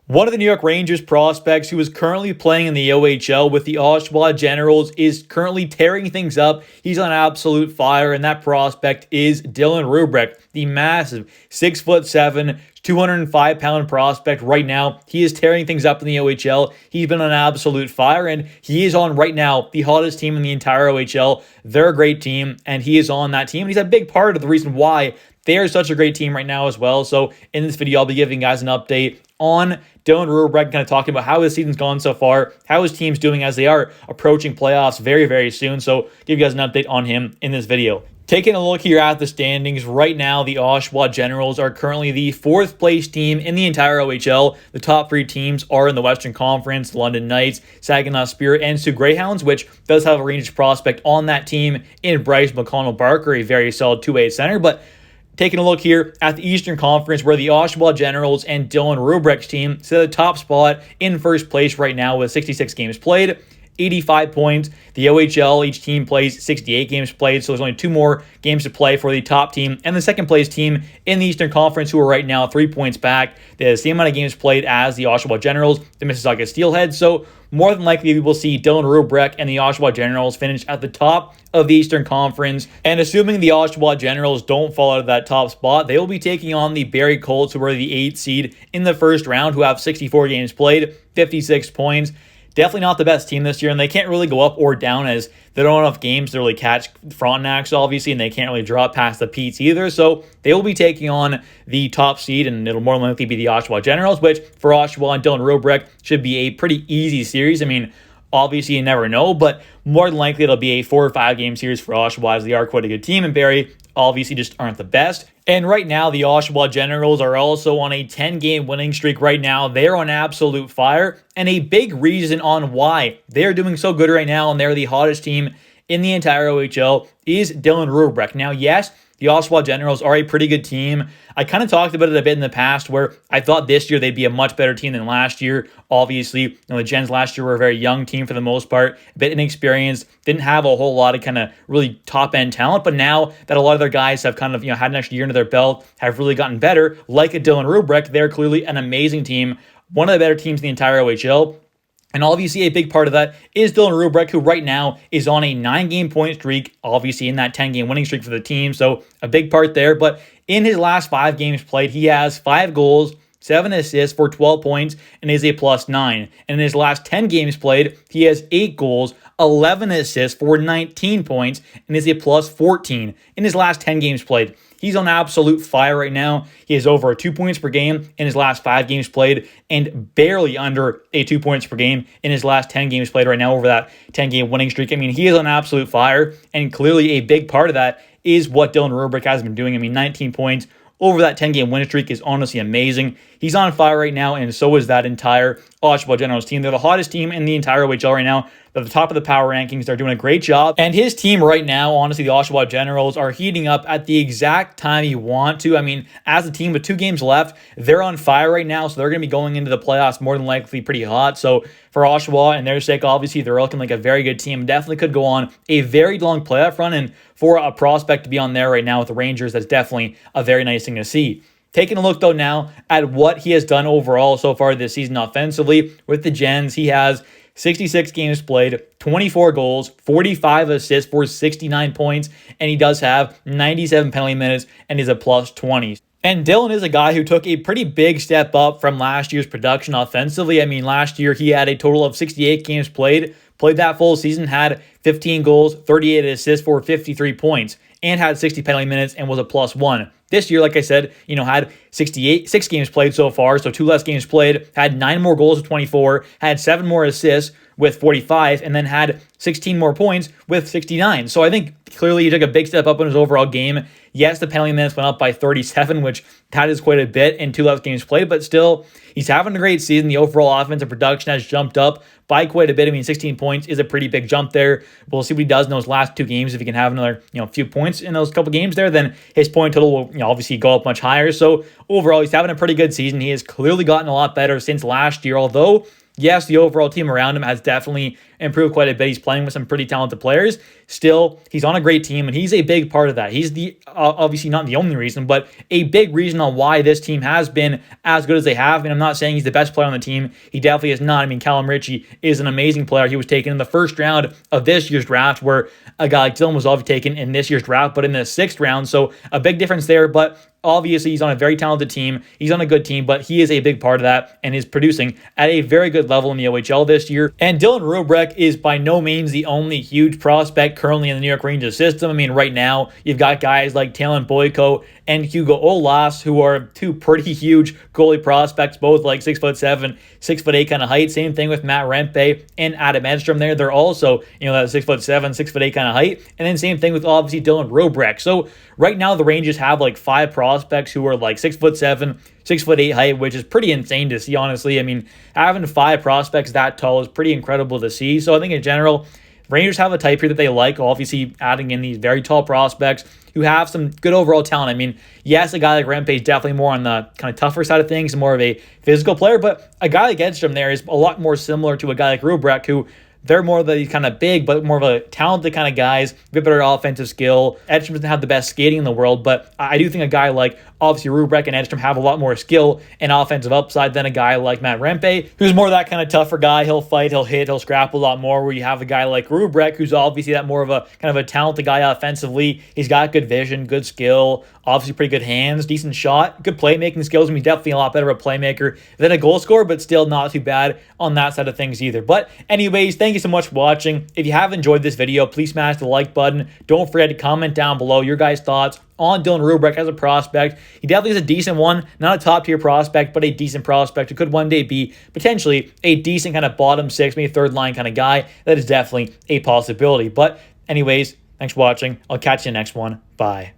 One of the New York Rangers prospects who is currently playing in the OHL with the Oshawa Generals is currently tearing things up. He's on absolute fire, and that prospect is Dylan Roobroeck, the massive 6'7", 205-pound prospect right now. He is tearing things up in the OHL. He's been on absolute fire, and he is on right now the hottest team in the entire OHL. They're a great team, and he is on that team. And he's a big part of the reason why they are such a great team right now as well. So in this video, I'll be giving you guys an update on Dylan Roobroeck, kind of talking about how his season's gone so far, how his team's doing as they are approaching playoffs very, very soon. So give you guys an update on him in this video. Taking a look here at the standings, right now the Oshawa Generals are currently the 4th place team in the entire OHL. The top 3 teams are in the Western Conference: London Knights, Saginaw Spirit, and Sioux Greyhounds, which does have a Rangers prospect on that team in Bryce McConnell-Barker, a very solid two-way center. But taking a look here at the Eastern Conference, where the Oshawa Generals and Dylan Roobroeck's team sit at the top spot in first place right now with 66 games played, 85 points. The OHL, each team plays 68 games played, so there's only 2 more games to play for the top team and the second place team in the Eastern Conference, who are right now 3 points back. They have the same amount of games played as the Oshawa Generals, the Mississauga Steelheads, so more than likely we will see Dylan Roobroeck and the Oshawa Generals finish at the top of the Eastern Conference. And assuming the Oshawa Generals don't fall out of that top spot, they will be taking on the Barrie Colts, who are the 8th seed in the first round, who have 64 games played, 56 points. Definitely not the best team this year, and they can't really go up or down as they don't have enough games to really catch Frontenacs, obviously, and they can't really drop past the Petes either. So they will be taking on the top seed, and it'll more than likely be the Oshawa Generals, which for Oshawa and Dylan Roobroeck should be a pretty easy series. I mean, obviously you never know, but more than likely it'll be a 4 or 5 game series for Oshawa, as they are quite a good team, and Barrie obviously just aren't the best. And right now, the Oshawa Generals are also on a 10-game winning streak right now. They're on absolute fire. And a big reason on why they're doing so good right now and they're the hottest team in the entire OHL is Dylan Roobroeck. Now, yes, the Oshawa Generals are a pretty good team. I kind of talked about it a bit in the past where I thought this year they'd be a much better team than last year. Obviously, the Gens last year were a very young team for the most part, a bit inexperienced, didn't have a whole lot of kind of really top-end talent. But now that a lot of their guys have kind of had an extra year under their belt, have really gotten better, like a Dylan Roobroeck, they're clearly an amazing team, one of the better teams in the entire OHL. And obviously a big part of that is Dylan Roobroeck, who right now is on a 9-game point streak, obviously in that 10-game winning streak for the team. So a big part there. But in his last 5 games played, he has 5 goals, 7 assists for 12 points, and is a +9. And in his last 10 games played, he has 8 goals, 11 assists for 19 points, and is a +14 in his last 10 games played. He's on absolute fire right now. He has over 2 points per game in his last 5 games played and barely under 2 points per game in his last 10 games played right now over that 10-game winning streak. I mean, he is on absolute fire, and clearly a big part of that is what Dylan Roobroeck has been doing. I mean, 19 points over that 10-game winning streak is honestly amazing. He's on fire right now, and so is that entire Oshawa Generals team. They're the hottest team in the entire OHL right now. They're at the top of the power rankings. They're doing a great job. And his team right now, honestly, the Oshawa Generals, are heating up at the exact time you want to. I mean, as a team with 2 games left, they're on fire right now, so they're going to be going into the playoffs more than likely pretty hot. So for Oshawa and their sake, obviously, they're looking like a very good team. Definitely could go on a very long playoff run, and for a prospect to be on there right now with the Rangers, that's definitely a very nice thing to see. Taking a look, though, now at what he has done overall so far this season offensively with the Gens, he has 66 games played, 24 goals, 45 assists for 69 points, and he does have 97 penalty minutes and is a +20. And Dylan is a guy who took a pretty big step up from last year's production offensively. I mean, last year he had a total of 68 games played that full season, had 15 goals, 38 assists for 53 points, and had 60 penalty minutes and was a +1. This year, like I said, had 6 games played so far, so 2 less games played, had 9 more goals with 24, had 7 more assists with 45, and then had 16 more points with 69. So I think clearly he took a big step up in his overall game. Yes, the penalty minutes went up by 37, which that is quite a bit in 2 less games played, but still, he's having a great season. The overall offensive production has jumped up by quite a bit. I mean, 16 points is a pretty big jump there. We'll see what he does in those last 2 games. If he can have another, few points in those couple games there, then his point total will, obviously go up much higher. So overall, he's having a pretty good season. He has clearly gotten a lot better since last year, although Yes, the overall team around him has definitely improved quite a bit. He's playing with some pretty talented players. Still, he's on a great team, and he's a big part of that. He's the obviously not the only reason, but a big reason on why this team has been as good as they have. And I'm not saying he's the best player on the team. He definitely is not. I mean, Callum Ritchie is an amazing player. He was taken in the first round of this year's draft, where a guy like Dylan was obviously taken in this year's draft, but in the 6th round. So a big difference there. But obviously, he's on a very talented team. He's on a good team, but he is a big part of that and is producing at a very good level in the OHL this year. And Dylan Roobroeck is by no means the only huge prospect currently in the New York Rangers system. I mean, right now, you've got guys like Talon Boyko and Hugo Olas, who are two pretty huge goalie prospects, both like 6'7", 6'8" kind of height. Same thing with Matt Rempe and Adam Edstrom there. They're also, that 6'7", 6'8" kind of height. And then same thing with obviously Dylan Roobroeck. So right now the Rangers have like 5 prospects who are like 6'7", 6'8" height, which is pretty insane to see, honestly. I mean, having 5 prospects that tall is pretty incredible to see. So I think in general, Rangers have a type here that they like, obviously adding in these very tall prospects who have some good overall talent. I mean, yes, a guy like Rempe is definitely more on the kind of tougher side of things, more of a physical player, but a guy like Edstrom there is a lot more similar to a guy like Roobroeck, who they're more of the kind of big, but more of a talented kind of guys, a bit better offensive skill. Edstrom doesn't have the best skating in the world, but I do think a guy like, obviously, Roobroeck and Edstrom have a lot more skill and offensive upside than a guy like Matt Rempe, who's more that kind of tougher guy. He'll fight, he'll hit, he'll scrap a lot more, where you have a guy like Roobroeck, who's obviously that more of a kind of a talented guy offensively. He's got good vision, good skill, obviously pretty good hands, decent shot, good playmaking skills. I mean, definitely a lot better of a playmaker than a goal scorer, but still not too bad on that side of things either. But anyways, thank you so much for watching. If you have enjoyed this video, please smash the like button. Don't forget to comment down below your guys' thoughts on Dylan Roobroeck as a prospect. He definitely is a decent one, not a top-tier prospect, but a decent prospect who could one day be potentially a decent kind of bottom 6, maybe 3rd-line kind of guy. That is definitely a possibility. But anyways, thanks for watching. I'll catch you in the next one. Bye.